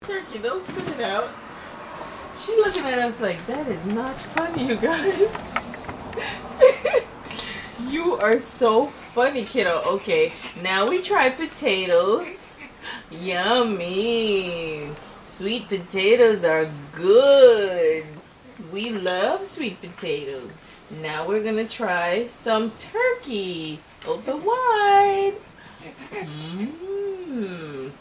turkey. Don't spit it out. She looking at us like, that is not funny, you guys. You are so funny, kiddo. Okay, now we try potatoes. Yummy. Sweet potatoes are good. We love sweet potatoes. Now we're gonna try some turkey. Open wide. Mmm.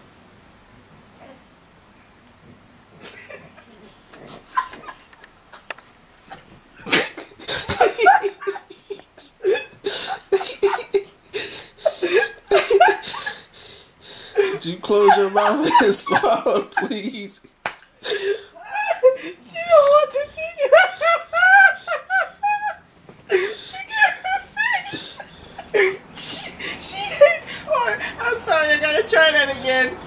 Could you close your mouth and swallow, please? She don't want to drink it. Oh, I'm sorry, I gotta try that again.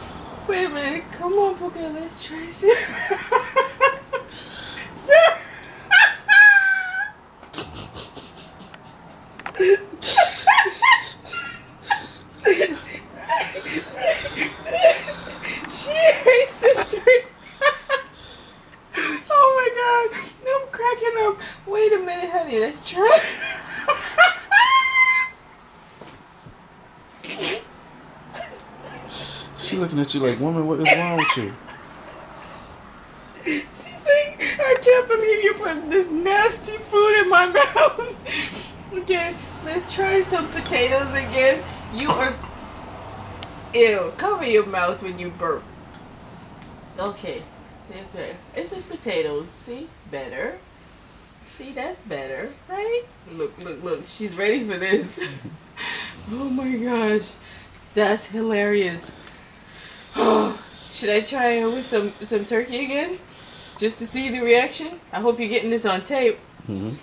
Wait a minute. Come on, Pookie, let's try this. She hates this turkey. Oh my god, I'm cracking up. Wait a minute, honey, let's try. She looking at you like, woman, what is wrong with you? She's saying, I can't believe you put this nasty food in my mouth. Okay, let's try some potatoes again. You are... Ew, cover your mouth when you burp. Okay, okay. It's just potatoes. See? Better. See, that's better, right? Look, look, look. She's ready for this. Oh my gosh. That's hilarious. Should I try it with some turkey again? Just to see the reaction? I hope you're getting this on tape. Mm-hmm.